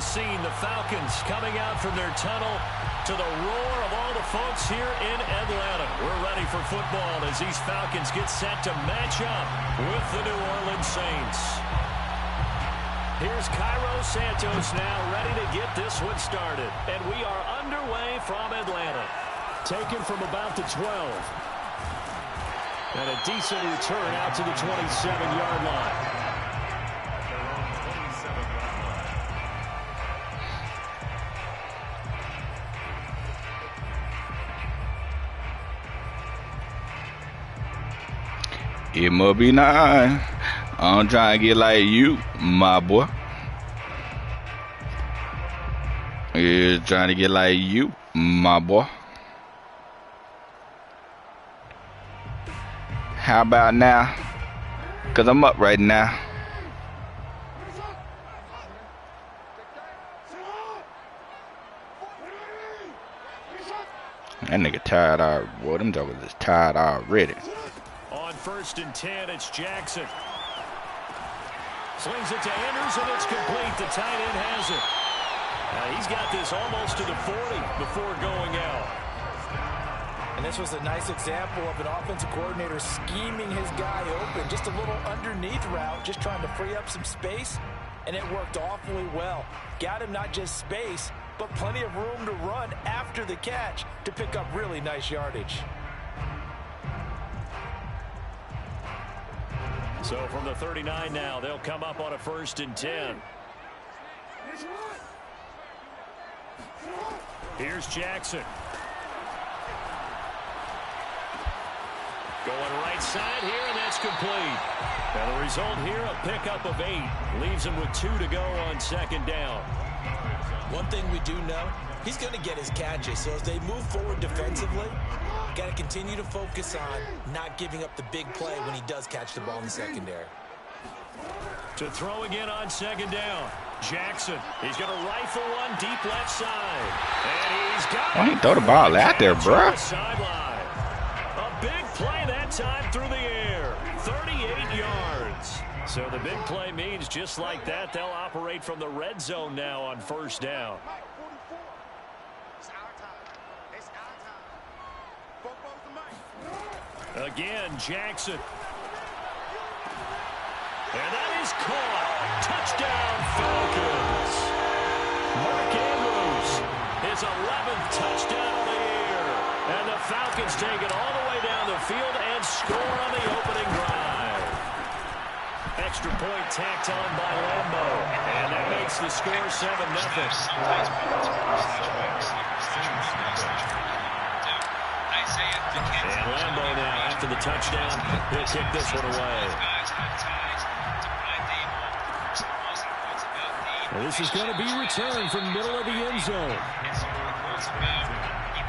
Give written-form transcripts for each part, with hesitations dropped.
scene. The Falcons coming out from their tunnel to the roar of all the folks here in Atlanta. We're ready for football as these Falcons get set to match up with the New Orleans Saints. Here's Cairo Santos now ready to get this one started. And we are underway from Atlanta. Taken from about the 12. And a decent return out to the 27-yard line. It must be nice. I'm trying to get like you, my boy. Yeah, trying to get like you, my boy. How about now? Cause I'm up right now. That nigga tired already. Boy, them jokers is tired already. On 1st and 10, it's Jackson. Slings it to Anders, and it's complete. The tight end has it. He's got this almost to the 40 before going out. And this was a nice example of an offensive coordinator scheming his guy open. Just a little underneath route, just trying to free up some space, and it worked awfully well. Got him not just space, but plenty of room to run after the catch to pick up really nice yardage. So from the 39 now, they'll come up on a 1st and 10. Here's Jackson. Going right side here, and that's complete. And the result here, a pickup of 8. Leaves him with 2 to go on 2nd down. One thing we do know, he's going to get his catches. So as they move forward defensively, got to continue to focus on not giving up the big play when he does catch the ball in the secondary. To throw again on 2nd down. Jackson, he's going to rifle one deep left side. And he's got Why ain't throw the ball out there, bruh? Sideline. A big play that time through the air. 38 yards. So the big play means just like that, they'll operate from the red zone now on 1st down. Again, Jackson. And that is caught. Touchdown, Falcons. Mark Andrews, his 11th touchdown of the year. And the Falcons take it all the way down the field and score on the opening drive. Extra point tacked on by Lambo. And that makes the score 7-0. And Lambo now, after the touchdown, he'll kick this one away. Well, this is going to be returned from middle of the end zone. He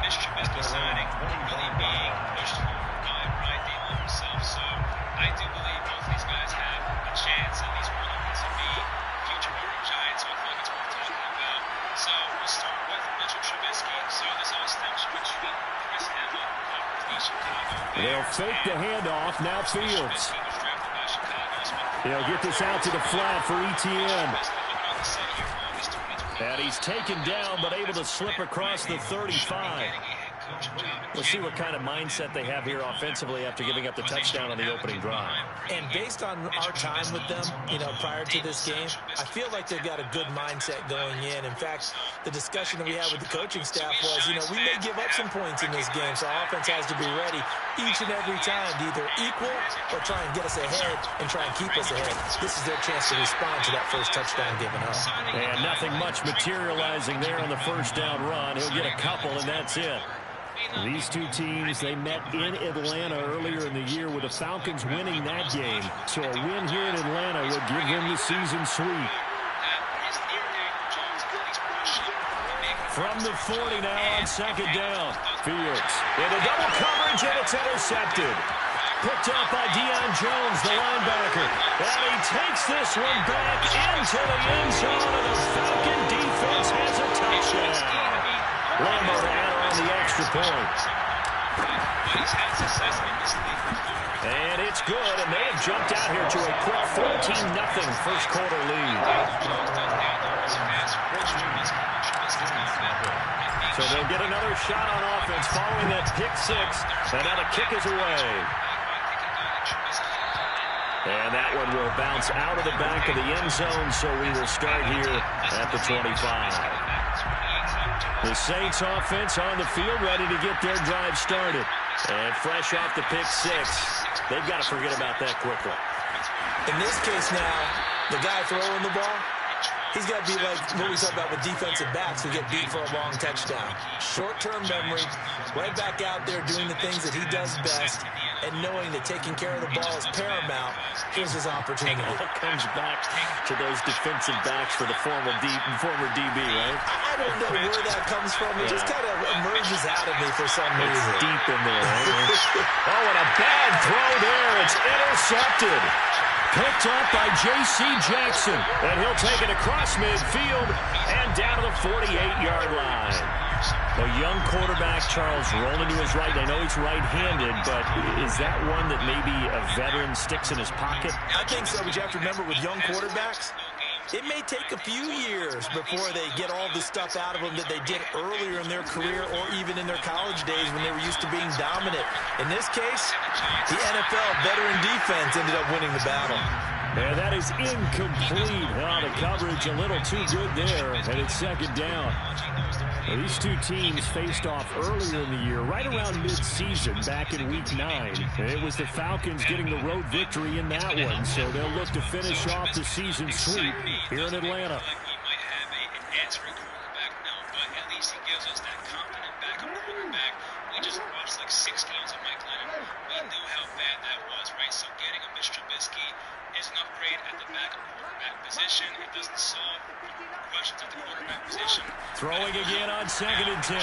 missed Trubisky signing, really being pushed by Brian Dable himself. So I do believe both these guys have a chance, at least we're looking to be future New York Giants. So I feel like it's worth talking about. So we'll start with Mitchell Trubisky. So this all stems from Chris Hamlin, Chicago. They'll fake the handoff. Now Fields. He'll get this out to the flat for ETN. And he's taken down, but able to slip across the 35. We'll see what kind of mindset they have here offensively after giving up the touchdown on the opening drive. And based on our time with them, prior to this game, I feel like they've got a good mindset going in. In fact, the discussion that we had with the coaching staff was, we may give up some points in this game, so our offense has to be ready each and every time to either equal or try and get us ahead and try and keep us ahead. This is their chance to respond to that first touchdown given up. And nothing much materializing there on the 1st down run. He'll get a couple, and that's it. These two teams, they met in Atlanta earlier in the year with the Falcons winning that game. So a win here in Atlanta would give them the season sweep. From the 40 now on 2nd down. Fields into double coverage, and it's intercepted. Picked up by Deion Jones, the linebacker. And he takes this one back into the end zone, and the Falcon defense has a touchdown. Lambo to add on the extra point. And it's good, and they have jumped out here to a quick 14-0 first quarter lead. So they'll get another shot on offense following that pick six. And now the kick is away. And that one will bounce out of the back of the end zone, so we will start here at the 25. The Saints offense on the field, ready to get their drive started. And fresh off the pick six, they've got to forget about that quickly. In this case now, the guy throwing the ball, he's got to be like what we talk about with defensive backs who get beat for a long touchdown. Short-term memory, right back out there doing the things that he does best, and knowing that taking care of the ball is paramount. Here's his opportunity. It all comes back to those defensive backs for the former DB, right? I don't know where that comes from. It just kind of emerges out of me for some reason. It's deep in there. Right? Oh, and a bad throw there. It's intercepted. Picked up by J.C. Jackson. And he'll take it across midfield and down to the 48-yard line. A young quarterback, Charles, rolling to his right. I know he's right-handed, but is that one that maybe a veteran sticks in his pocket? I think so, but you have to remember with young quarterbacks, it may take a few years before they get all the stuff out of them that they did earlier in their career or even in their college days when they were used to being dominant. In this case, the NFL veteran defense ended up winning the battle. And that is incomplete. Oh, the coverage a little too good there, and it's second down. Well, these two teams faced off earlier in the year, right around mid-season, back in Week 9. It was the Falcons getting the road victory in that one, so they'll look to finish off the season sweep here in Atlanta. We might have an answering quarterback now, but at least he gives us that confident backup quarterback. We just watched like 6 games of Mike Lennon. We knew how bad that was, right? So getting a Mitch Trubisky is an upgrade at the backup quarterback position. It doesn't solve questions at the quarterback position. Throwing again on 2nd and 10.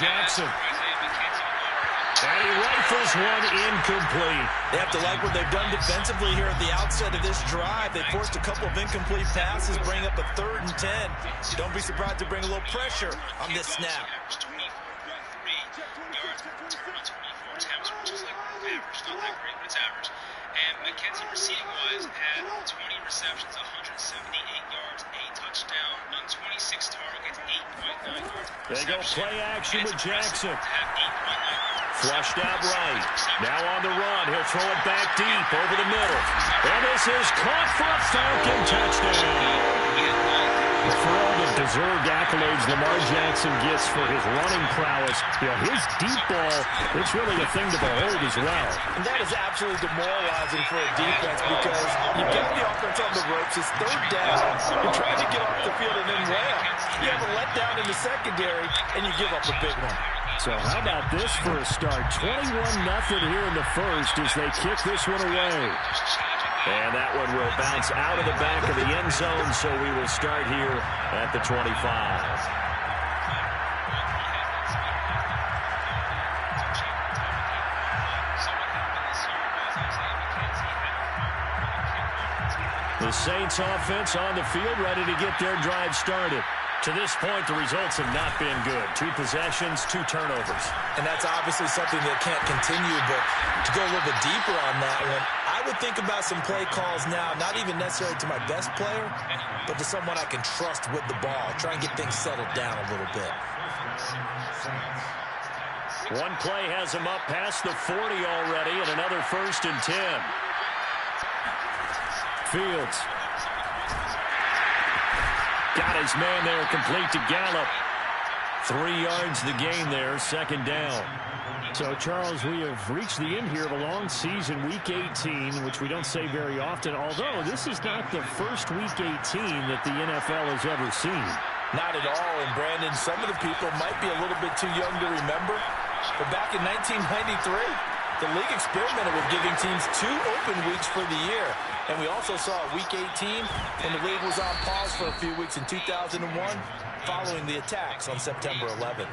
Jackson. And he rifles one incomplete. They have to like what they've done defensively here at the outset of this drive. They forced a couple of incomplete passes, bring up a 3rd and 10. Don't be surprised to bring a little pressure on this snap. 24.3 yards per return on 24 attempts, which is like average, not that great, but it's average. And McKenzie, receiving-wise, had 20 receptions, 178 yards, a touchdown on 26 targets, 8.9 yards per They go reception. play action with Jackson. To have 8.9 yards. Flushed out right. Now on the run. He'll throw it back deep over the middle. And this is caught for a Falcon touchdown. For all the deserved accolades Lamar Jackson gets for his running prowess, his deep ball, it's really a thing to behold as well. And that is absolutely demoralizing for a defense because you've got the offense on the ropes. It's 3rd down. You're trying to get off the field and then wham. You have a letdown in the secondary, and you give up a big one. So how about this for a start? 21-0 here in the first as they kick this one away. And that one will bounce out of the back of the end zone, so we will start here at the 25. The Saints offense on the field, ready to get their drive started. To this point, the results have not been good. 2 possessions, 2 turnovers. And that's obviously something that can't continue, but to go a little bit deeper on that one, I would think about some play calls now, not even necessarily to my best player, but to someone I can trust with the ball. Try and get things settled down a little bit. One play has him up past the 40 already, and another 1st and 10. Fields. Got his man there, complete to Gallup. 3 yards the gain there, 2nd down. So, Charles, we have reached the end here of a long season, Week 18, which we don't say very often, although this is not the first Week 18 that the NFL has ever seen. Not at all, and Brandon, some of the people might be a little bit too young to remember, but back in 1993, the league experimented with giving teams 2 open weeks for the year. And we also saw Week 18 when the league was on pause for a few weeks in 2001 following the attacks on September 11th.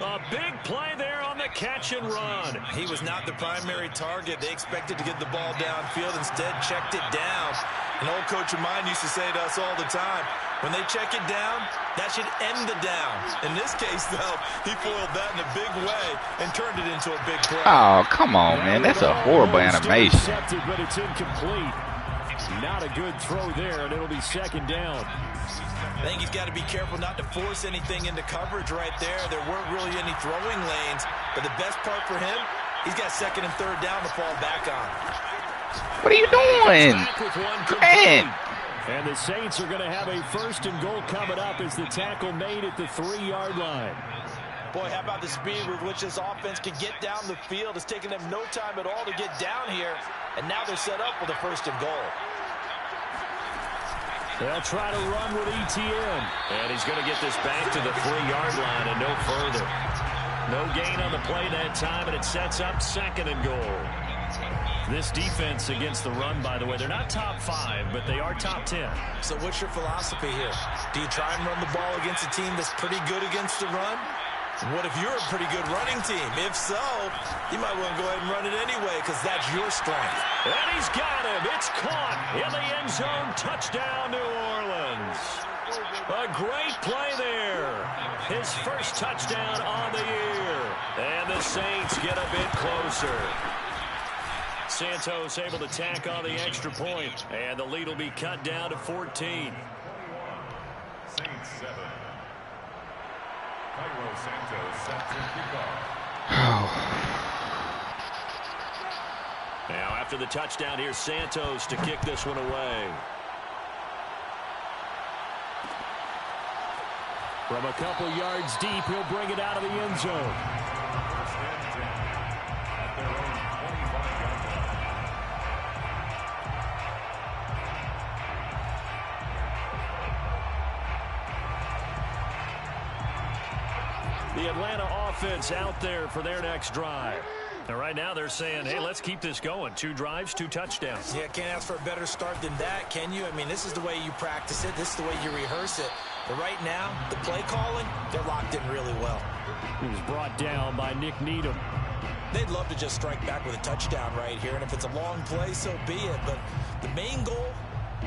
A big play there on the catch and run. He was not the primary target. They expected to get the ball downfield, instead checked it down. An old coach of mine used to say to us all the time, when they check it down, that should end the down. In this case, though, he foiled that in a big way and turned it into a big play. Oh, come on, man. That's a horrible animation. Accepted, but it's incomplete. Not a good throw there, and it'll be 2nd down. I think he's got to be careful not to force anything into coverage right there. There weren't really any throwing lanes, but the best part for him, he's got second and third down to fall back on. What are you doing? Grant. And the Saints are going to have a first and goal coming up as the tackle made at the 3-yard line. Boy, how about the speed with which this offense can get down the field? It's taken them no time at all to get down here, and now they're set up with a first and goal. They'll try to run with ETN. And he's going to get this back to the 3-yard line and no further. No gain on the play that time, and it sets up second and goal. This defense against the run, by the way, they're not top 5, but they are top 10. So what's your philosophy here? Do you try and run the ball against a team that's pretty good against the run? What if you're a pretty good running team? If so, you might want to go ahead and run it anyway because that's your strength. And he's got him. It's caught in the end zone. Touchdown, New Orleans. A great play there. His first touchdown on the year. And the Saints get a bit closer. Santos able to tack on the extra point. And the lead will be cut down to 14. Saints 7. Santos set to kickoff. Now after the touchdown, here's Santos to kick this one away. From a couple yards deep, he'll bring it out of the end zone. The Atlanta offense out there for their next drive. And right now they're saying, hey, let's keep this going. 2 drives, 2 touchdowns. Yeah, can't ask for a better start than that, can you? I mean, this is the way you practice it. This is the way you rehearse it. But right now, the play calling, they're locked in really well. He was brought down by Nick Needham. They'd love to just strike back with a touchdown right here. And if it's a long play, so be it. But the main goal,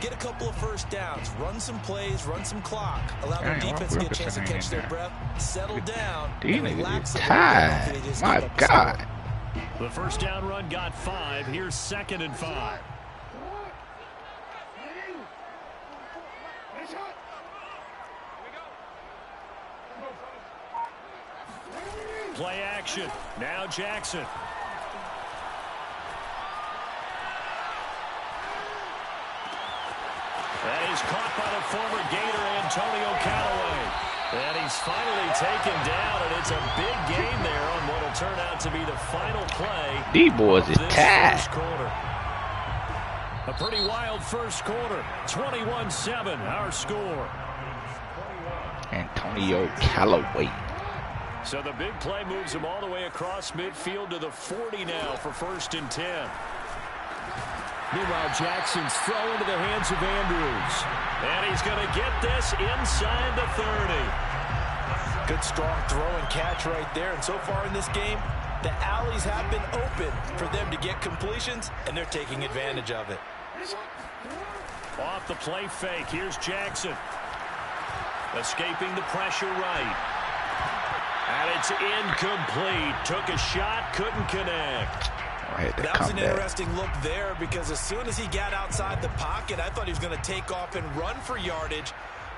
get a couple of first downs, run some plays, run some clock, allow their defense to get a chance to catch their breath, settle down, and relax a little bit. My God. The first down run got 5. Here's 2nd and 5. Play action. Now Jackson. And he's caught by the former Gator, Antonio Callaway. And he's finally taken down, and it's a big gain there on what will turn out to be the final play. These boys is tied. A pretty wild first quarter. 21-7, our score. Antonio Callaway. So the big play moves him all the way across midfield to the 40 now for 1st and 10. Meanwhile, Jackson's throw into the hands of Andrews. And he's going to get this inside the 30. Good, strong throw and catch right there. And so far in this game, the alleys have been open for them to get completions, and they're taking advantage of it. Off the play fake, here's Jackson. Escaping the pressure right. And it's incomplete. Took a shot, couldn't connect. That was an interesting look there because as soon as he got outside the pocket, I thought he was going to take off and run for yardage.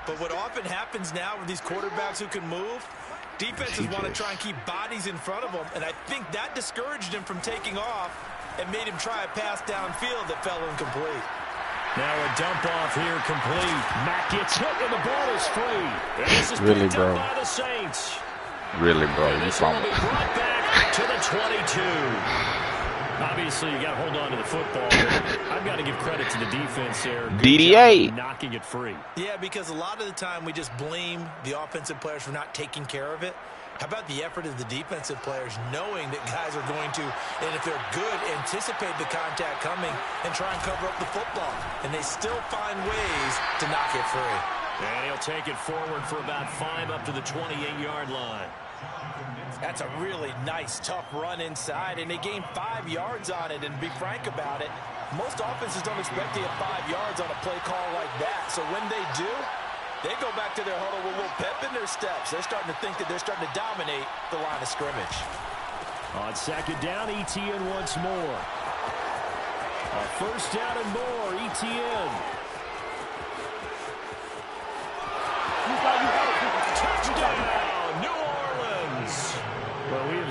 But what often happens now with these quarterbacks who can move, defenses want to try and keep bodies in front of them. And I think that discouraged him from taking off and made him try a pass downfield that fell incomplete. Now a dump off here complete. Mack gets hit and the ball is free. And this is really, picked bro. up by the Saints. Really, bro. And this one will be brought back to the 22. Obviously, you got to hold on to the football, but I've got to give credit to the defense there. Good DDA. job knocking it free. Yeah, because a lot of the time we just blame the offensive players for not taking care of it. How about the effort of the defensive players knowing that guys are going to, and if they're good, anticipate the contact coming and try and cover up the football. And they still find ways to knock it free. And he'll take it forward for about 5 up to the 28-yard line. That's a really nice, tough run inside, and they gained 5 yards on it. And to be frank about it, most offenses don't expect to get 5 yards on a play call like that. So when they do, they go back to their huddle with a little pep in their steps. They're starting to think that they're starting to dominate the line of scrimmage. On 2nd down, ETN once more. A first down and more, ETN.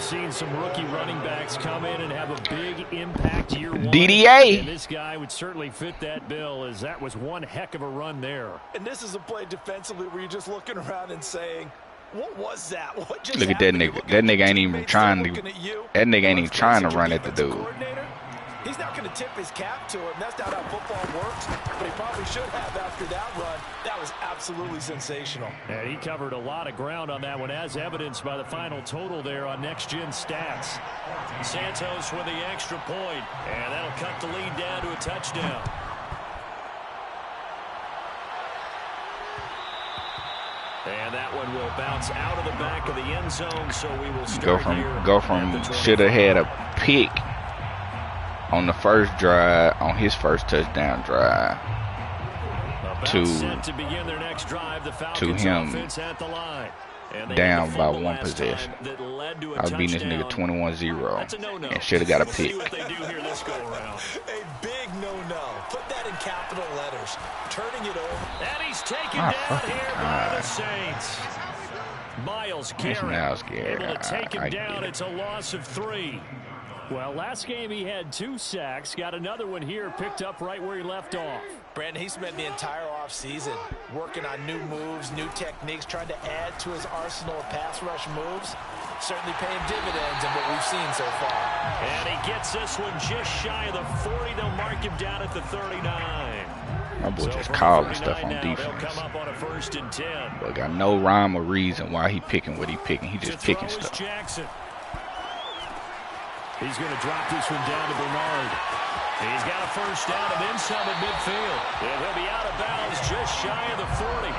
seen some rookie running backs come in and have a big impact year one. DDA. And this guy would certainly fit that bill, as that was one heck of a run there. And this is a play defensively where you're just looking around and saying, what was that? What just Look at that nigga. That nigga ain't even trying to. That nigga ain't even trying to run at the dude. He's not going to tip his cap to him. That's not how football works. But he probably should have after that run. That was absolutely sensational. And he covered a lot of ground on that one, as evidenced by the final total there on Next Gen Stats. Santos with the extra point, and that'll cut the lead down to a touchdown. And that one will bounce out of the back of the end zone, so we will start go from should have had a pick on the first drive, on his first touchdown drive, to him down by one possession. I was beating this nigga 21-0 and should have got a pick. A big no-no. Put that in capital letters. Turning it over. And he's taken down here by the Saints. Miles Garrett able to take him down. It's a loss of 3. Well, last game he had 2 sacks. Got another one here, picked up right where he left off. Brandon, he spent the entire offseason working on new moves, new techniques, trying to add to his arsenal of pass rush moves. Certainly paying dividends in what we've seen so far. And he gets this one just shy of the 40. They'll mark him down at the 39. My boy just calling stuff on defense. Come up on a 1st and 10. But got no rhyme or reason why he picking what he picking. He just picking stuff. Jackson. He's going to drop this one down to Bernard. He's got a first down and then some at midfield. And he'll be out of bounds just shy of the 40.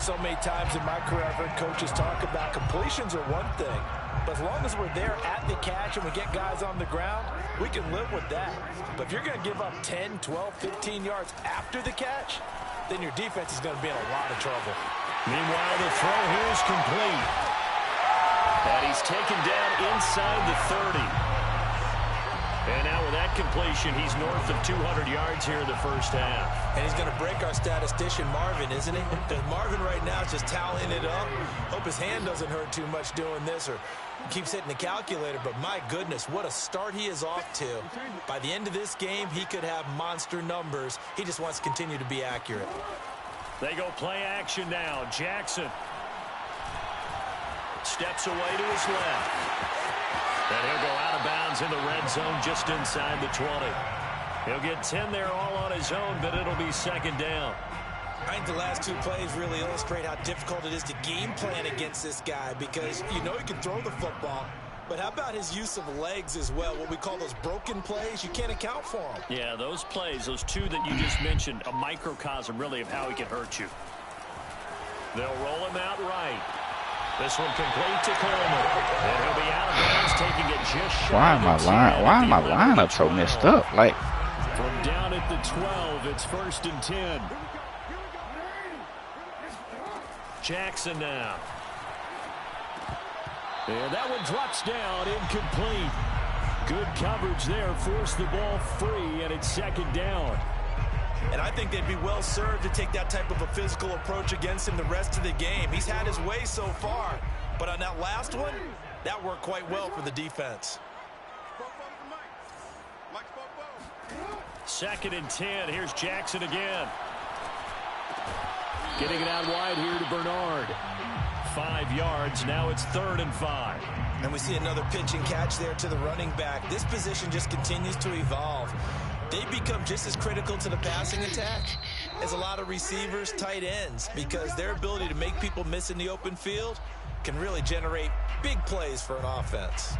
So many times in my career I've heard coaches talk about completions are one thing. But as long as we're there at the catch and we get guys on the ground, we can live with that. But if you're going to give up 10, 12, 15 yards after the catch, then your defense is going to be in a lot of trouble. Meanwhile, the throw here is complete. And he's taken down inside the 30. And now with that completion, he's north of 200 yards here in the first half. And he's going to break our statistician Marvin, isn't he? Because Marvin right now is just tallying it up. Hope his hand doesn't hurt too much doing this or keeps hitting the calculator. But my goodness, what a start he is off to. By the end of this game, he could have monster numbers. He just wants to continue to be accurate. They go play action now. Jackson steps away to his left. And he'll go out of bounds in the red zone just inside the 20. He'll get 10 there all on his own, but it'll be 2nd down. I think the last 2 plays really illustrate how difficult it is to game plan against this guy because you know he can throw the football, but how about his use of legs as well, what we call those broken plays? You can't account for them. Yeah, those plays, those 2 that you just mentioned, a microcosm really of how he can hurt you. They'll roll him out right. This one complete to Coleman. And he'll be out of bounds, taking it just shy. Why am my lineup so messed up? Like, from down at the 12, it's 1st and 10. Jackson now. And that one drops down, incomplete. Good coverage there, forced the ball free, and it's 2nd down. And I think they'd be well served to take that type of a physical approach against him the rest of the game. He's had his way so far, but on that last one, that worked quite well for the defense. 2nd and 10. Here's Jackson again. Getting it out wide here to Bernard. 5 yards. Now it's 3rd and 5. And we see another pitch and catch there to the running back. This position just continues to evolve. They become just as critical to the passing attack as a lot of receivers, tight ends, because their ability to make people miss in the open field can really generate big plays for an offense.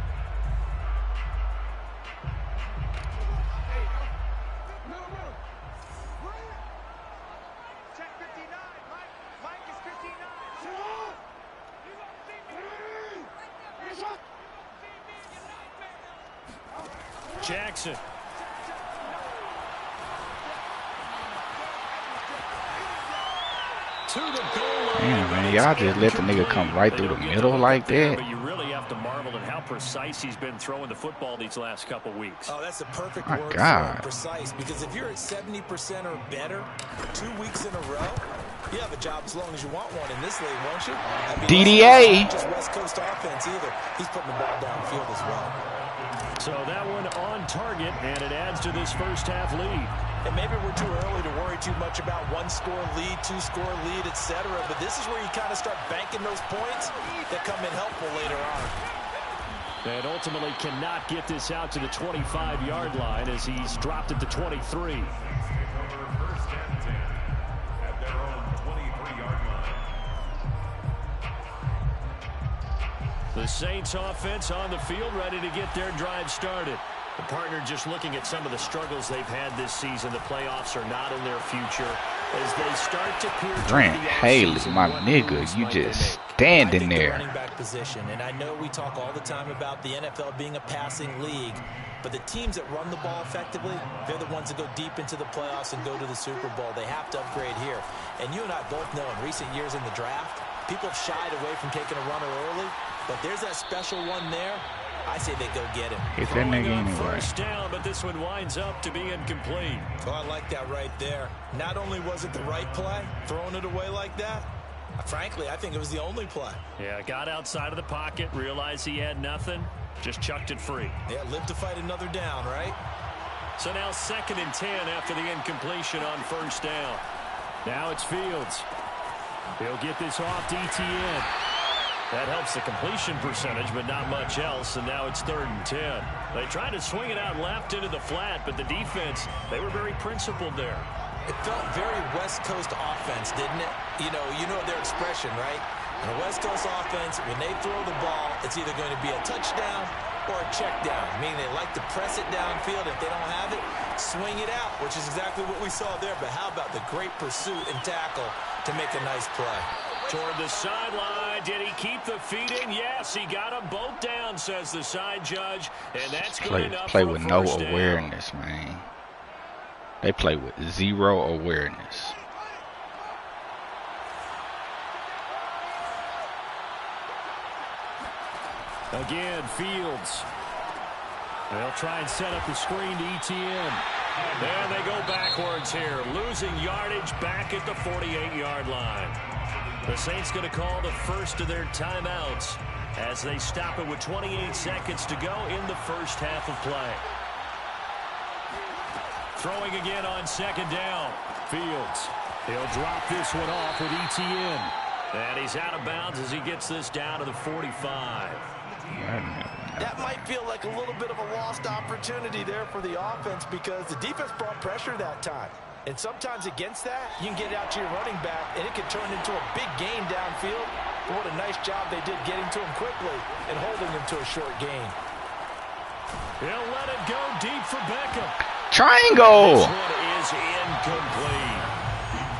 Jackson. Damn, man, y'all just let the nigga come right through the middle like that. But you really have to marvel at how precise he's been throwing the football these last couple weeks. Oh, that's a perfect word for precise. Because if you're at 70% or better 2 weeks in a row, You have a job as long as you want one in this league, won't you? I mean, DDA. not just West Coast offense either. He's putting the ball downfield as well. So that one on target, and it adds to this first half lead. And maybe we're too early to worry too much about one-score lead, two-score lead, etc. But this is where you kind of start banking those points that come in helpful later on. And ultimately cannot get this out to the 25-yard line as he's dropped it to 23. First and 10 at their own 23-yard line. The Saints offense on the field, ready to get their drive started. The partner just looking at some of the struggles they've had this season. The playoffs are not in their future as they start to peer toward Grant the Haley, offseason. my What nigga, moves you might they just make? standing I think the there. running back position, and I know we talk all the time about the NFL being a passing league, but the teams that run the ball effectively, they're the ones that go deep into the playoffs and go to the Super Bowl. They have to upgrade here. And you and I both know in recent years in the draft, people have shied away from taking a runner early, but there's that special one there. I say they go get him. Hit that nigga On anyway. first down, but this one winds up to be incomplete. Oh, I like that right there. Not only was it the right play, throwing it away like that, frankly, I think it was the only play. Yeah, got outside of the pocket, realized he had nothing, just chucked it free. Yeah, live to fight another down, right? So now 2nd and 10 after the incompletion on first down. Now it's Fields. He'll get this off to ETN. That helps the completion percentage, but not much else, and now it's 3rd and 10. They tried to swing it out left into the flat, but the defense, they were very principled there. It felt very West Coast offense, didn't it? You know their expression, right? In a West Coast offense, when they throw the ball, it's either going to be a touchdown or a check down, meaning they like to press it downfield. If they don't have it, swing it out, which is exactly what we saw there. But how about the great pursuit and tackle to make a nice play? Toward the sideline, did he keep the feet in? Yes, he got them both down, says the side judge, and that's good enough Play for a with no first down. awareness, man. They play with zero awareness. Again, Fields. They'll try and set up the screen to ETN. And they go backwards here, losing yardage back at the 48-yard line. The Saints going to call the first of their timeouts as they stop it with 28 seconds to go in the first half of play. Throwing again on 2nd down. Fields. He'll drop this one off with ETN. And he's out of bounds as he gets this down to the 45. That might feel like a little bit of a lost opportunity there for the offense because the defense brought pressure that time. And sometimes against that, you can get out to your running back, and it can turn into a big gain downfield. But what a nice job they did getting to him quickly and holding him to a short gain. He'll let it go deep for Beckham. Triangle! This one is incomplete.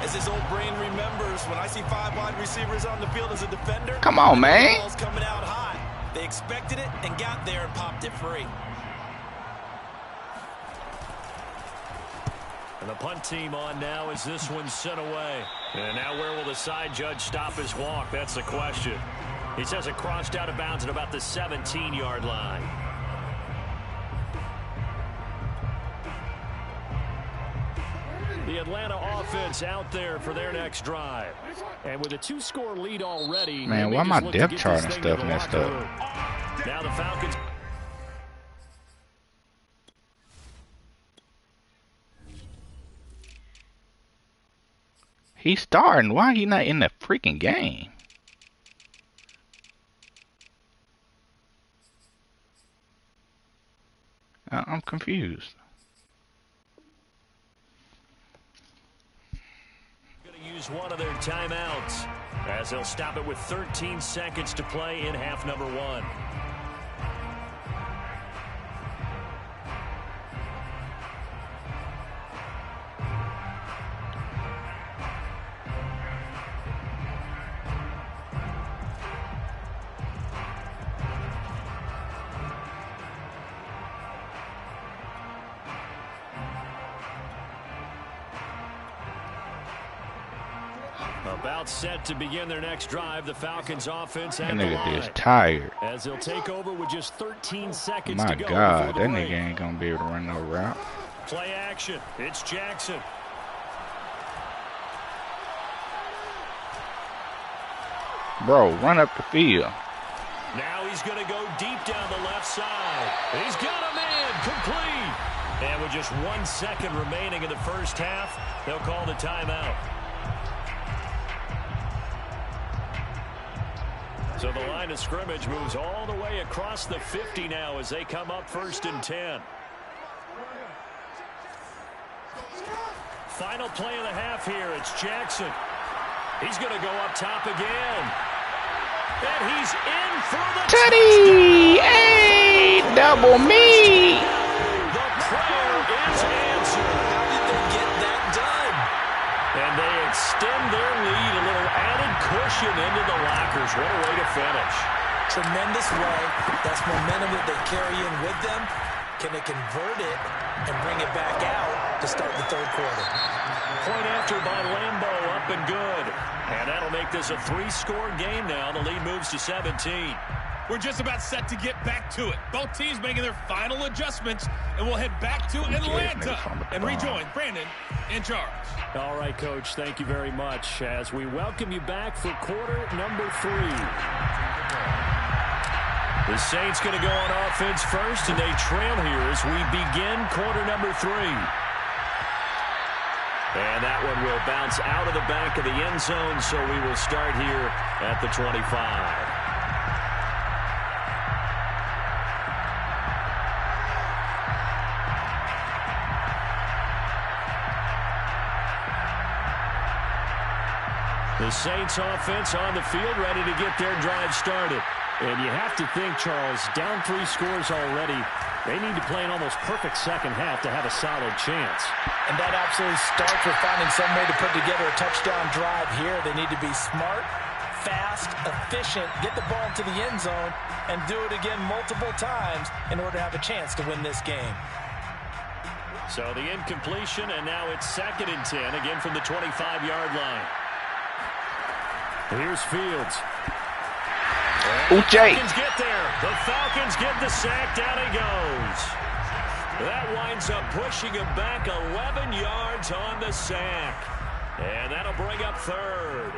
As his old brain remembers, when I see 5 wide receivers on the field as a defender, Come on, man. the ball's coming out hot. They expected it and got there and popped it free. And the punt team on now as this one's sent away. And now where will the side judge stop his walk? That's the question. He says it crossed out of bounds at about the 17-yard line. The Atlanta offense out there for their next drive. And with a 2-score lead already, Man, why my depth chart and stuff messed up? Now the Falcons. He's starting. Why he not in the freaking game? I'm confused. Going to use one of their timeouts as they'll stop it with 13 seconds to play in half number 1. About set to begin their next drive, the Falcons offense That and the nigga line. is tired. As they'll take over with just 13 seconds My to go. God, before that the nigga break. ain't gonna be able to run no route. Play action. It's Jackson. Bro, run up the field. Now he's going to go deep down the left side. He's got a man complete. And with just 1 second remaining in the first half, they'll call the timeout. So the line of scrimmage moves all the way across the 50 now as they come up 1st and 10. Final play of the half here. It's Jackson. He's going to go up top again. And he's in for the Teddy! Hey, double me! The prayer is answered. How did they get that done? And they extend their lead, a little added cushion into the lockers. What a way to finish. Tremendous way. That's momentum that they carry in with them. Can they convert it and bring it back out to start the third quarter? Point after by Lambo, up and good. And that'll make this a 3-score game now. The lead moves to 17. We're just about set to get back to it. Both teams making their final adjustments, and we'll head back to Atlanta and rejoin Brandon in charge. All right, Coach, thank you very much as we welcome you back for quarter number 3. The Saints going to go on offense first, and they trail here as we begin quarter number 3. And that one will bounce out of the back of the end zone, so we will start here at the 25. The Saints offense on the field ready to get their drive started. And you have to think, Charles, down 3 scores already, they need to play an almost perfect second half to have a solid chance. And that absolutely starts with finding some way to put together a touchdown drive here. They need to be smart, fast, efficient, get the ball into the end zone, and do it again multiple times in order to have a chance to win this game. So the incompletion, and now it's 2nd and 10, again from the 25-yard line. Here's Fields. And the Falcons get there. The Falcons get the sack. Down he goes. That winds up pushing him back 11 yards on the sack. And that'll bring up 3rd.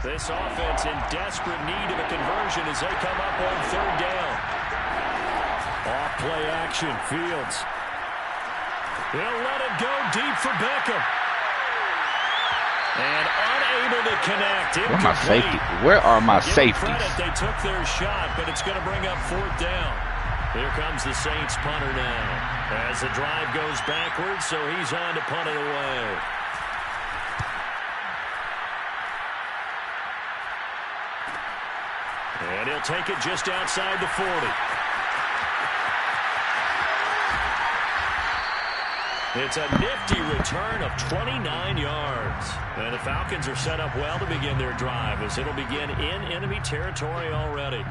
This offense in desperate need of a conversion as they come up on 3rd down. Off play action. Fields. He'll let it go deep for Beckham. And unable to connect. Where are my safeties? Credit, they took their shot, but it's going to bring up 4th down. Here comes the Saints punter now. As the drive goes backwards, so he's on to punt it away. And he'll take it just outside the 40. It's a nifty return of 29 yards. And the Falcons are set up well to begin their drive as it'll begin in enemy territory already.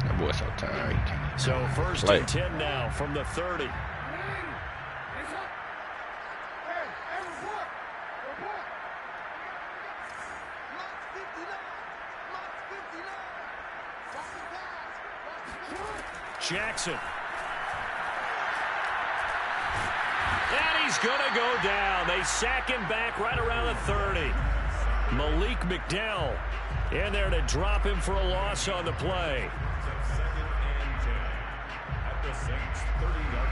That boy's so tired. So 1st and 10 now from the 30. Jackson. And he's going to go down. They sack him back right around the 30. Malik McDowell in there to drop him for a loss on the play. 2nd and 10 at the Saints 30-yard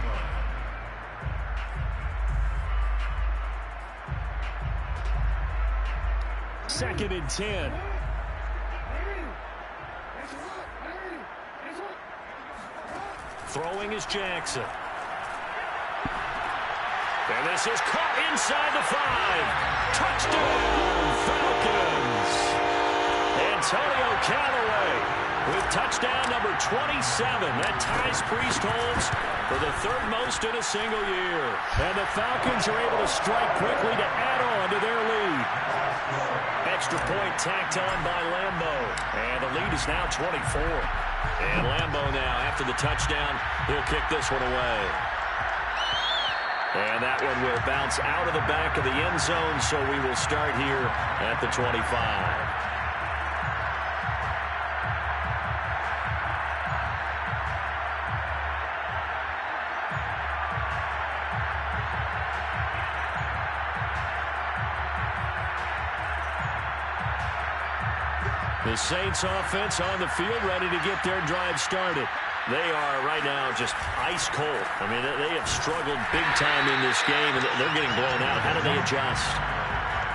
line. 2nd and 10. Throwing is Jackson. And this is caught inside the 5. Touchdown, Falcons. Antonio Callaway with touchdown number 27. That ties Priest holds for the 3rd most in a single year. And the Falcons are able to strike quickly to add on to their lead. Extra point tacked on by Lambo. And the lead is now 24. And Lambo now, after the touchdown, he'll kick this one away. And that one will bounce out of the back of the end zone, so we will start here at the 25. The Saints offense on the field ready to get their drive started. They are right now just ice cold. I mean, they have struggled big time in this game, and they're getting blown out. How do they adjust?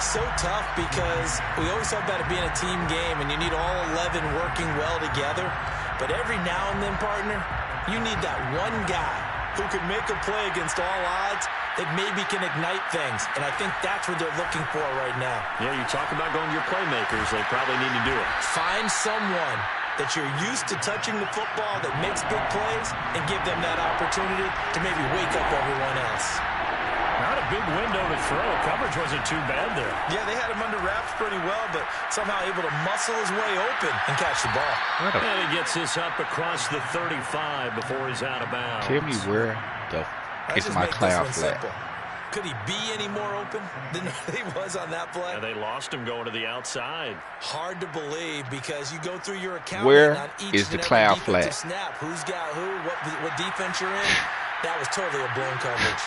So tough because we always talk about it being a team game, and you need all 11 working well together. But every now and then, partner, you need that one guy who can make a play against all odds that maybe can ignite things. And I think that's what they're looking for right now. Yeah, you talk about going to your playmakers. They probably need to do it. Find someone that you're used to touching the football that makes big plays and give them that opportunity to maybe wake up everyone else. Not a big window to throw. Coverage wasn't too bad there. Yeah, they had him under wraps pretty well, but somehow able to muscle his way open and catch the ball. And he gets this up across the 35 before he's out of bounds. Tell me where the is my cloud flat. Could he be any more open than he was on that play? And they lost him going to the outside. Hard to believe because you go through your account. Where on each is the cloud flat? Snap. Who's got who? What defense you're in? That was totally a blown coverage.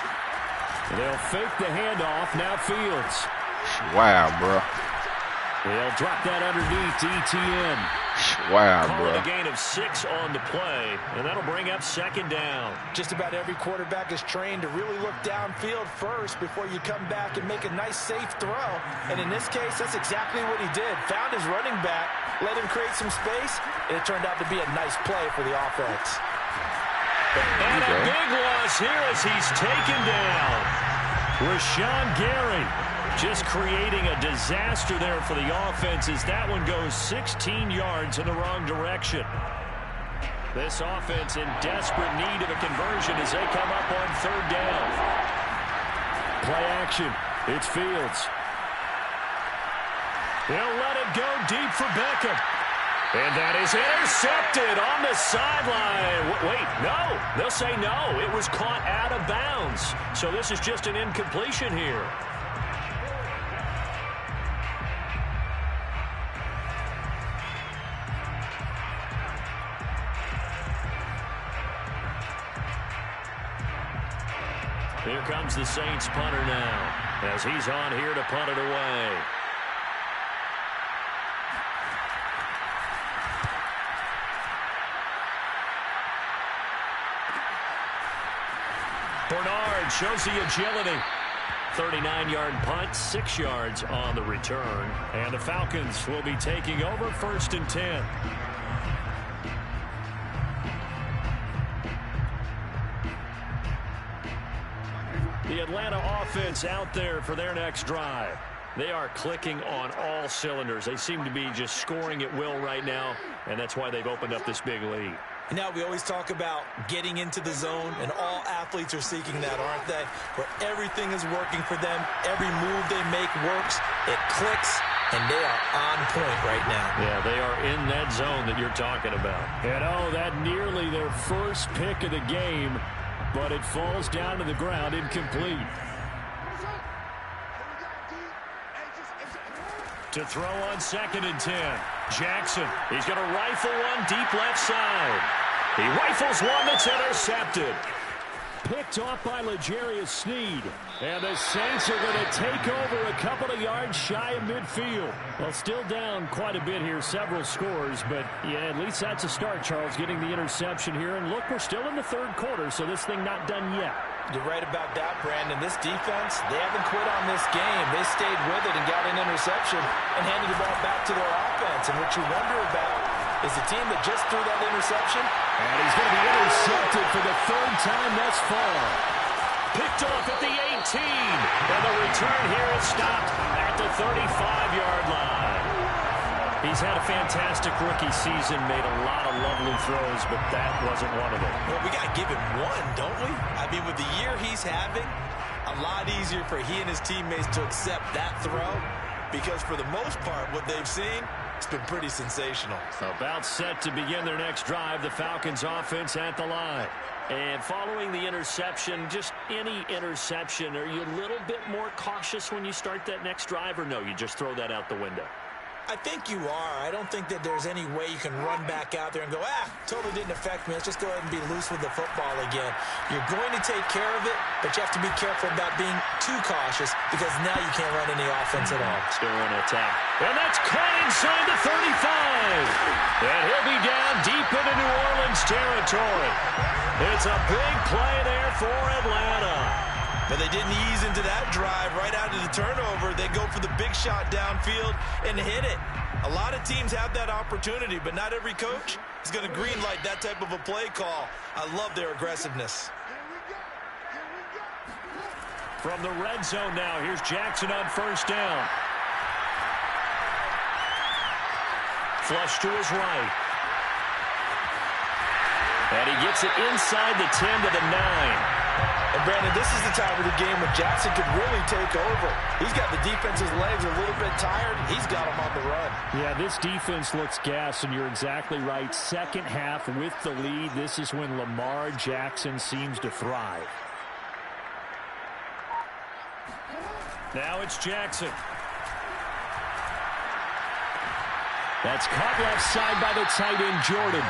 They'll fake the handoff. Now Fields. Wow, bro. They'll drop that underneath to ETN. Wow, Calling bro. a gain of 6 on the play, and that'll bring up second down. Just about every quarterback is trained to really look downfield first before you come back and make a nice, safe throw. And in this case, that's exactly what he did. Found his running back, let him create some space, and it turned out to be a nice play for the offense. And a big loss here as he's taken down. Rashawn Gary just creating a disaster there for the offense as that one goes 16 yards in the wrong direction. This offense in desperate need of a conversion as they come up on third down. Play action. It's Fields. They'll let it go deep for Beckham. And that is intercepted on the sideline. Wait, no. They'll say no. It was caught out of bounds. So this is just an incompletion here. Here comes the Saints punter now as he's on here to punt it away. Bernard shows the agility. 39-yard punt, 6 yards on the return. And the Falcons will be taking over 1st and 10. The Atlanta offense out there for their next drive. They are clicking on all cylinders. They seem to be just scoring at will right now, and that's why they've opened up this big lead. And now we always talk about getting into the zone, and all athletes are seeking that, aren't they? Where everything is working for them. Every move they make works. It clicks, and they are on point right now. Yeah, they are in that zone that you're talking about. And, that nearly their first pick of the game, but it falls down to the ground incomplete. To throw on 2nd and 10. Jackson, he's going to rifle one deep left side. He rifles one that's intercepted. Picked off by L'Jarius Sneed. And the Saints are going to take over a couple of yards shy of midfield. Well, still down quite a bit here, several scores. But, yeah, at least that's a start, Charles, getting the interception here. And, look, we're still in the third quarter, so this thing not done yet. You're right about that, Brandon. This defense, they haven't quit on this game. They stayed with it and got an interception and handed the ball back to their offense. And what you wonder about is the team that just threw that interception. And he's going to be intercepted for the 3rd time thus far. Picked off at the 18. And the return here is stopped at the 35-yard line. He's had a fantastic rookie season, made a lot of lovely throws, but that wasn't one of them. Well, we got to give him one, don't we? I mean, with the year he's having, a lot easier for he and his teammates to accept that throw because for the most part, what they've seen, it's been pretty sensational. About set to begin their next drive, the Falcons offense at the line. And following the interception, just any interception, are you a little bit more cautious when you start that next drive or no? You just throw that out the window? I think you are. I don't think that there's any way you can run back out there and go, totally didn't affect me. Let's just go ahead and be loose with the football again. You're going to take care of it, but you have to be careful about being too cautious because now you can't run any offense at all. Still an attack. And that's caught inside the 35. And he'll be down deep into New Orleans territory. It's a big play there for Atlanta. But they didn't ease into that drive right out of the turnover. They go for the big shot downfield and hit it. A lot of teams have that opportunity, but not every coach is going to greenlight that type of a play call. I love their aggressiveness. From the red zone now, here's Jackson on first down. Flush to his right. And he gets it inside the 10 to the 9. And, Brandon, this is the time of the game when Jackson could really take over. He's got the defense's legs a little bit tired. He's got them on the run. Yeah, this defense looks gassed, and you're exactly right. Second half with the lead, this is when Lamar Jackson seems to thrive. Now it's Jackson. That's caught left side by the tight end, Jordan.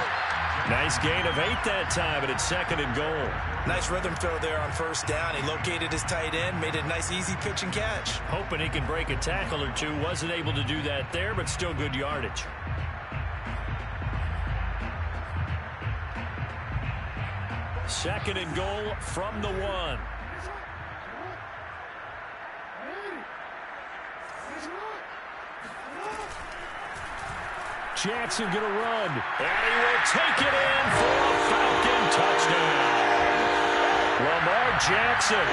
Nice gain of 8 that time, and it's 2nd and goal. Nice rhythm throw there on first down. He located his tight end, made a nice easy pitch and catch. Hoping he can break a tackle or two. Wasn't able to do that there, but still good yardage. Second and goal from the 1. Jackson going to run, and he will take it in for a Falcon touchdown. Lamar Jackson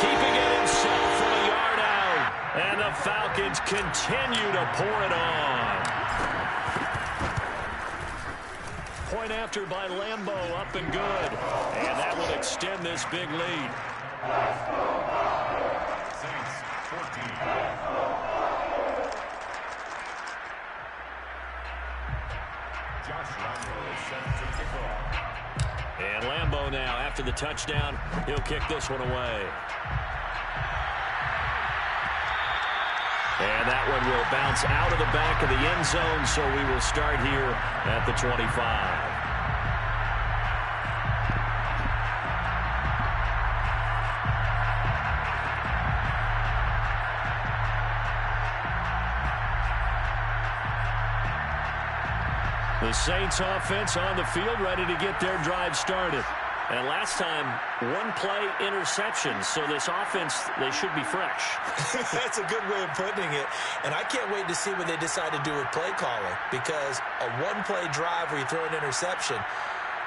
keeping it himself from a yard out, and the Falcons continue to pour it on. Point after by Lambeau, up and good, and that will extend this big lead. Saints 14. And Lambeau now, after the touchdown, he'll kick this one away. And that one will bounce out of the back of the end zone, so we will start here at the 25. The Saints offense on the field, ready to get their drive started. And last time, 1 play interception. So this offense, they should be fresh. That's a good way of putting it. And I can't wait to see what they decide to do with play calling. Because a 1-play drive where you throw an interception,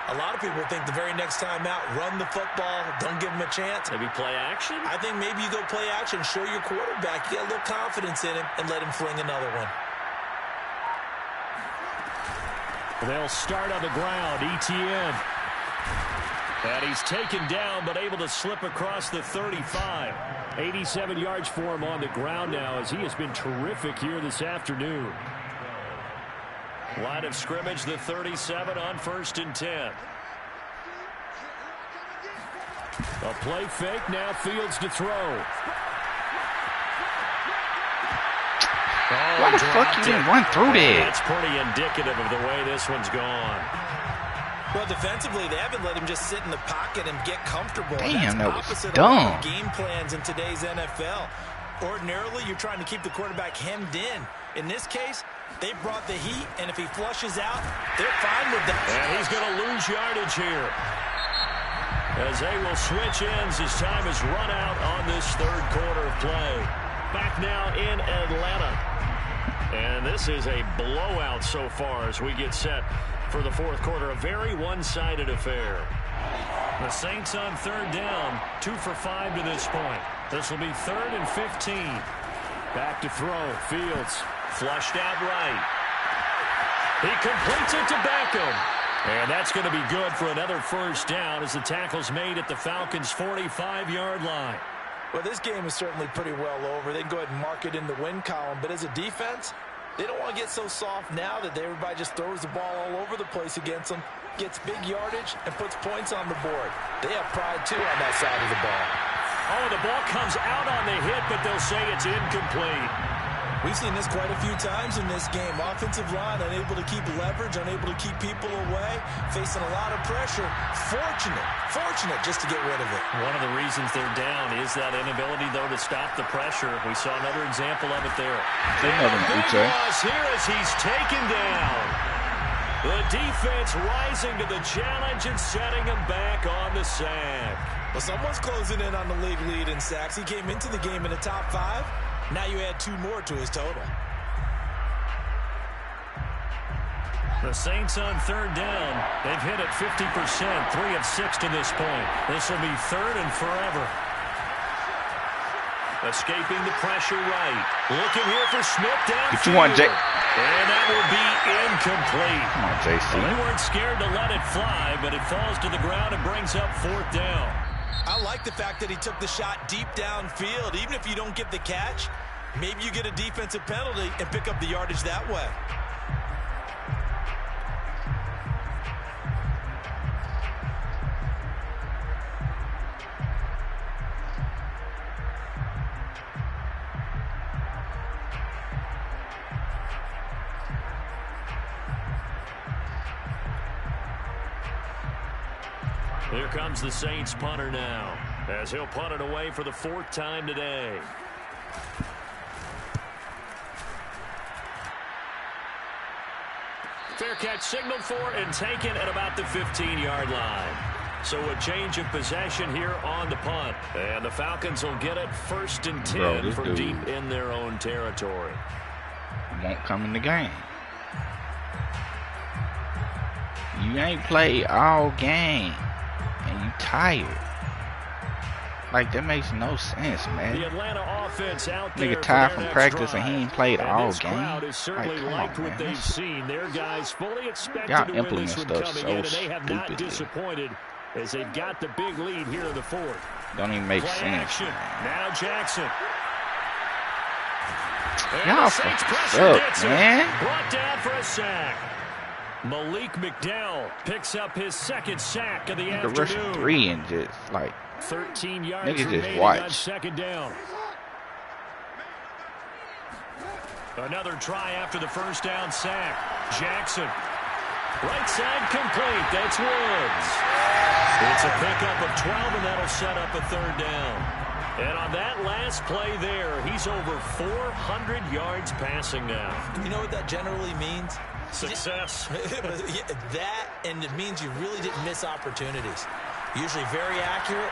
a lot of people think the very next time out, run the football, don't give them a chance. Maybe play action? I think maybe you go play action, show your quarterback, you get a little confidence in him, and let him fling another one. They'll start on the ground. ETN. And he's taken down, but able to slip across the 35. 87 yards for him on the ground now, as he has been terrific here this afternoon. Line of scrimmage, the 37 on 1st and 10. A play fake, now Fields to throw. Why the fuck you didn't run through that? That's pretty indicative of the way this one's gone. Well, defensively, they haven't let him just sit in the pocket and get comfortable. Damn, that was opposite dumb. of game plans in today's NFL. Ordinarily, you're trying to keep the quarterback hemmed in. In this case, they brought the heat, and if he flushes out, they're fine with that. And he's going to lose yardage here, as they will switch ends as time is run out on this 3rd quarter of play. Back now in Atlanta. And this is a blowout so far as we get set for the 4th quarter. A very one-sided affair. The Saints on 3rd down, 2 for 5 to this point. This will be 3rd and 15. Back to throw. Fields. Flushed out right. He completes it to Beckham. And that's going to be good for another 1st down as the tackle's made at the Falcons' 45-yard line. Well, this game is certainly pretty well over. They can go ahead and mark it in the win column. But as a defense, they don't want to get so soft now that everybody just throws the ball all over the place against them, gets big yardage, and puts points on the board. They have pride, too, on that side of the ball. Oh, the ball comes out on the hit, but they'll say it's incomplete. We've seen this quite a few times in this game. Offensive line unable to keep leverage, unable to keep people away, facing a lot of pressure. Fortunate just to get rid of it. One of the reasons they're down is that inability, though, to stop the pressure. We saw another example of it there. Another big loss here as he's taken down. The defense rising to the challenge and setting him back on the sack. Well, someone's closing in on the league lead in sacks. He came into the game in the top 5. Now you add 2 more to his total. The Saints on 3rd down. They've hit it 50%, 3 of 6 to this point. This will be 3rd and forever. Escaping the pressure right. Looking here for Smith down. If you want, Jay. And that will be incomplete. Come on, JC. Well, they weren't scared to let it fly, but it falls to the ground and brings up 4th down. I like the fact that he took the shot deep downfield. Even if you don't get the catch, maybe you get a defensive penalty and pick up the yardage that way. Here comes the Saints punter now, as he'll punt it away for the 4th time today. Fair catch signaled for and taken at about the 15-yard line. So a change of possession here on the punt. And the Falcons will get it 1st and 10 from deep in their own territory. Won't come in the game. You ain't played all game. And you tired. Like, that makes no sense, man. The Atlanta offense out there. Nigga tired from practice and he ain't played all game. Crowd has certainly liked what they've seen. Their guys fully expected y'all to win this one coming in, and they have not disappointed as they've got the big lead here in the 4th. Don't even make Play sense. Action. Now Jackson. Y'all fucking up, man. Brought down for a sack. Malik McDowell picks up his 2nd sack of the afternoon. Rushing 3 and just like 13 yards niggas just remaining watch. on 2nd down. Another try after the 1st down sack. Jackson. Right side complete. That's Woods. It's a pickup of 12, and that'll set up a 3rd down. And on that last play there, he's over 400 yards passing now. You know what that generally means? Success. That, and it means you really didn't miss opportunities. Usually very accurate.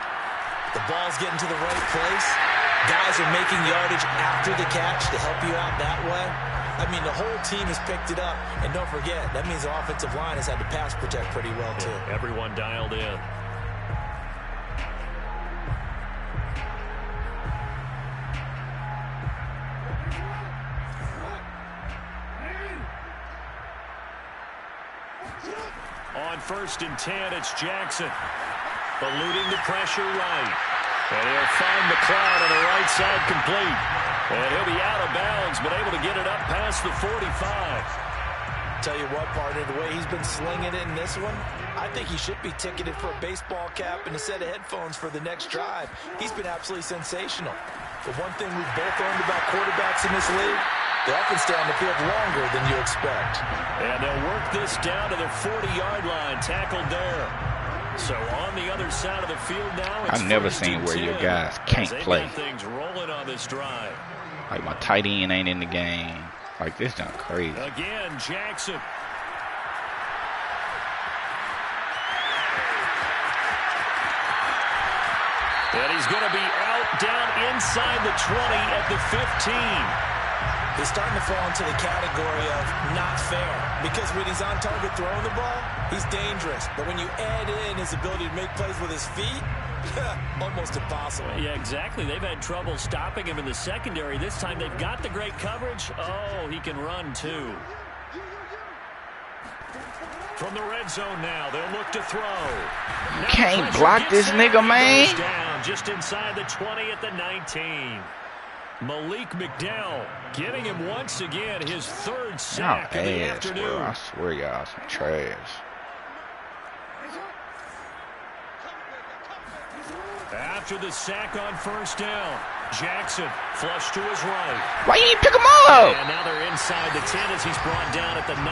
The ball's getting to the right place. Guys are making yardage after the catch to help you out that way. I mean, the whole team has picked it up. And don't forget, that means the offensive line has had to pass protect pretty well, too. Yeah, everyone dialed in. On 1st and 10, it's Jackson. Eluding the pressure right. And he'll find McLeod on the right side complete. And he'll be out of bounds, but able to get it up past the 45. Tell you what, partner, the way he's been slinging it in this one, I think he should be ticketed for a baseball cap and a set of headphones for the next drive. He's been absolutely sensational. The one thing we've both learned about quarterbacks in this league, they often stay on the field longer than you expect. And they'll work this down to the 40-yard line, tackled there. So on the other side of the field now, it's I've never seen where your guys can't play. Things rolling on this drive. Like, my tight end ain't in the game. Like, this done crazy. Again, Jackson. And he's going to be out down inside the 20 at the 15. He's starting to fall into the category of not fair. Because when he's on target throwing the ball, he's dangerous. But when you add in his ability to make plays with his feet, almost impossible. Yeah, exactly. They've had trouble stopping him in the secondary. This time they've got the great coverage. Oh, he can run too. From the red zone now, they'll look to throw. Now can't block this nigga, man. Down just inside the 20 at the 19. Malik McDowell getting him once again his 3rd sack of the afternoon. Bro. I swear y'all some trash. After the sack on 1st down, Jackson, flush to his right. Why you ain't pick him up? And now they're inside the 10 as he's brought down at the 9.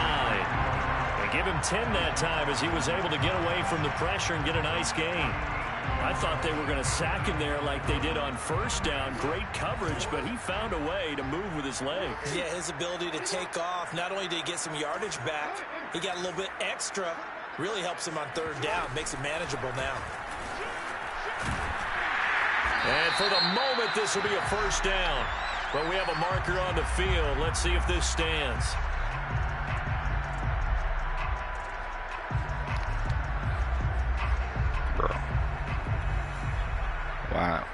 They give him 10 that time as he was able to get away from the pressure and get a nice gain. I thought they were going to sack him there like they did on first down. Great coverage, but he found a way to move with his legs. Yeah, his ability to take off. Not only did he get some yardage back, he got a little bit extra. Really helps him on third down. Makes it manageable now. And for the moment, this will be a first down. But we have a marker on the field. Let's see if this stands. Bro. Wow.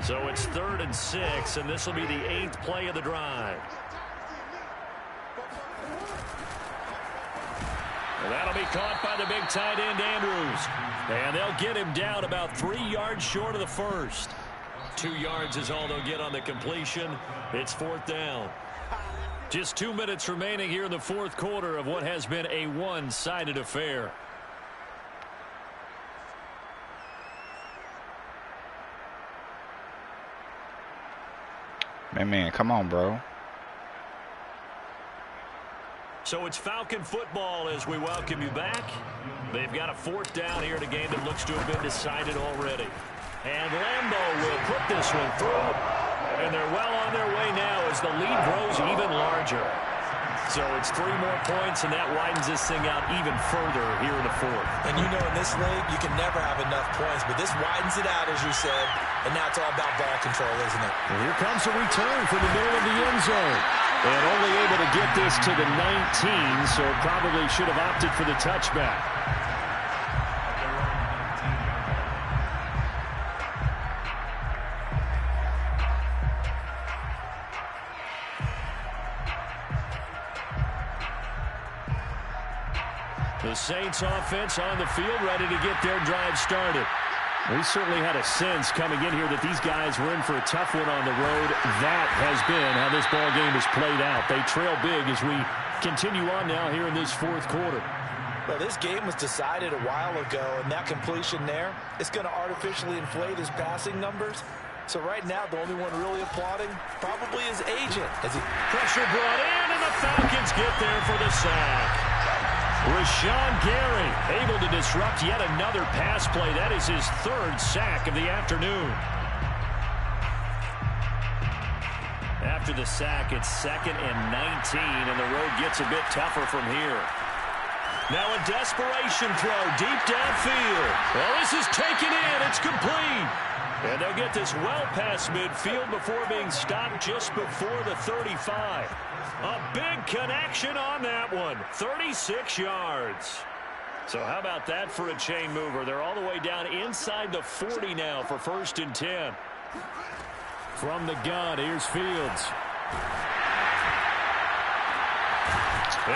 So it's 3rd and 6, and this will be the 8th play of the drive. And that'll be caught by the big tight end, Andrews. And they'll get him down about 3 yards short of the first. 2 yards is all they'll get on the completion. It's 4th down. Just 2 minutes remaining here in the fourth quarter of what has been a one-sided affair. Man, come on, bro. So it's Falcon football as we welcome you back. They've got a 4th down here in a game that looks to have been decided already. And Lambeau will put this one through. And they're well on their way now as the lead grows even larger. So it's 3 more points, and that widens this thing out even further here in the fourth. And you know in this league, you can never have enough points, but this widens it out, as you said, and now it's all about ball control, isn't it? And here comes a return from the middle of the end zone. And only able to get this to the 19, so probably should have opted for the touchback. The Saints offense on the field, ready to get their drive started. We certainly had a sense coming in here that these guys were in for a tough one on the road. That has been how this ball game has played out. They trail big as we continue on now here in this fourth quarter. Well, this game was decided a while ago, and that completion there is going to artificially inflate his passing numbers. So right now, the only one really applauding probably his agent. As he pressure brought in, and the Falcons get there for the sack. Rashawn Gary able to disrupt yet another pass play. That is his 3rd sack of the afternoon. After the sack, it's 2nd and 19, and the road gets a bit tougher from here. Now a desperation throw deep downfield. Well, this is taken in. It's complete. And they'll get this well past midfield before being stopped just before the 35. A big connection on that one. 36 yards. So how about that for a chain mover? They're all the way down inside the 40 now for 1st and 10. From the gun, here's Fields.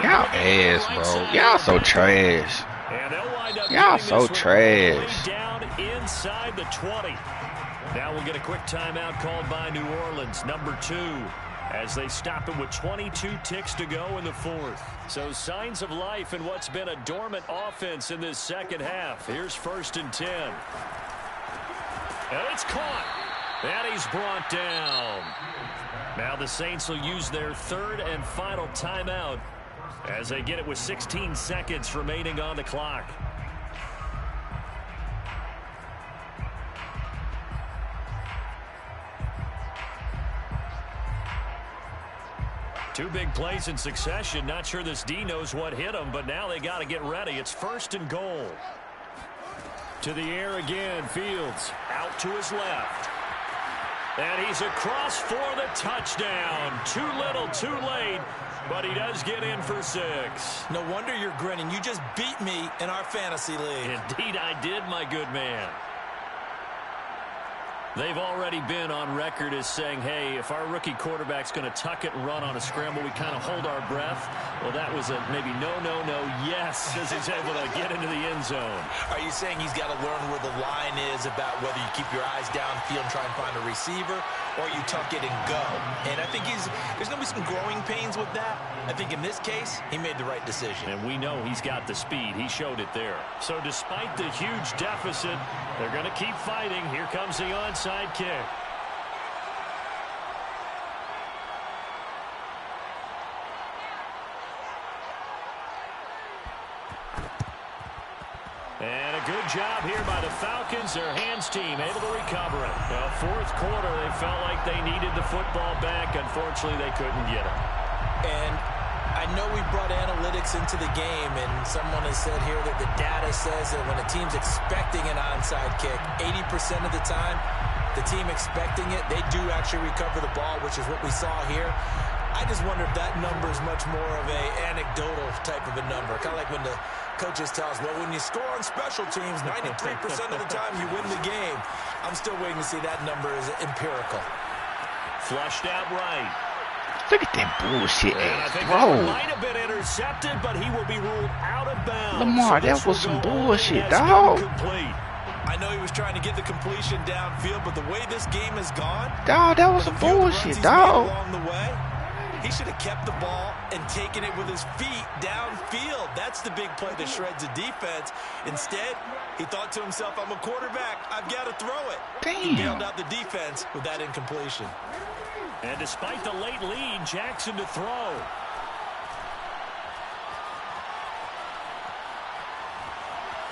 Y'all ass, bro. Y'all so trash. Y'all so trash. Down inside the 20. Now we'll get a quick timeout called by New Orleans, number 2, as they stop it with 22 ticks to go in the fourth. So signs of life in what's been a dormant offense in this second half. Here's 1st and 10. And it's caught. And he's brought down. Now the Saints will use their 3rd and final timeout as they get it with 16 seconds remaining on the clock. Two big plays in succession. Not sure this D knows what hit him, but now they got to get ready. It's 1st and goal. To the air again, Fields out to his left. And he's across for the touchdown. Too little, too late, but he does get in for 6. No wonder you're grinning. You just beat me in our fantasy league. Indeed I did, my good man. They've already been on record as saying, hey, if our rookie quarterback's going to tuck it and run on a scramble, we kind of hold our breath. Well, that was a maybe no, yes, as he's able to get into the end zone. Are you saying he's got to learn where the line is about whether you keep your eyes downfield and try and find a receiver, or you tuck it and go. And I think there's going to be some growing pains with that. I think in this case, he made the right decision. And we know he's got the speed. He showed it there. So despite the huge deficit, they're going to keep fighting. Here comes the onside kick. And a good job here by the Falcons. Their hands team able to recover it. Now, fourth quarter, they felt like they needed the football back. Unfortunately, they couldn't get it. And I know we brought analytics into the game, and someone has said here that the data says that when a team's expecting an onside kick, 80% of the time, the team expecting it, they do actually recover the ball, which is what we saw here. I just wonder if that number is much more of a anecdotal type of a number. Kind of like when the coaches tell us, well, when you score on special teams, 93% of the time you win the game. I'm still waiting to see that number is empirical. Flushed out right. Look at that bullshit ass throw. throw. Might have been intercepted, but he will be ruled out of bounds. Lamar, so that was some bullshit, dog. I know he was trying to get the completion downfield, but the way this game has gone, dog, that was some bullshit, dog. Along the way, he should have kept the ball and taken it with his feet downfield. That's the big play that shreds the defense. Instead, he thought to himself, I'm a quarterback. I've got to throw it. Damn. He bailed out the defense with that incompletion. And despite the late lead, Jackson to throw.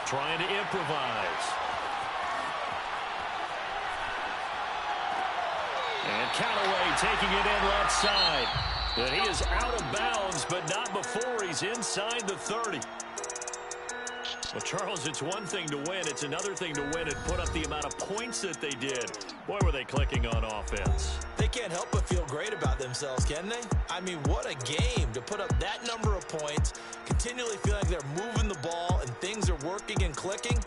Trying to improvise. And Callaway taking it in left side. And he is out of bounds, but not before he's inside the 30. Well, Charles, it's one thing to win. It's another thing to win and put up the amount of points that they did. Boy, were they clicking on offense. They can't help but feel great about themselves, can they? I mean, what a game to put up that number of points, continually feel like they're moving the ball and things are working and clicking.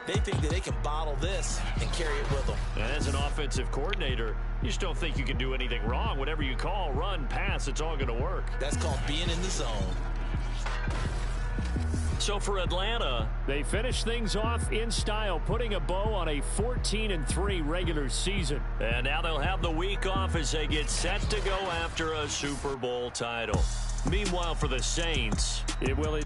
They think that they can bottle this and carry it with them. And as an offensive coordinator, you just don't think you can do anything wrong. Whatever you call, run, pass, it's all going to work. That's called being in the zone. So for Atlanta, they finish things off in style, putting a bow on a 14-3 regular season. And now they'll have the week off as they get set to go after a Super Bowl title. Meanwhile, for the Saints, it will...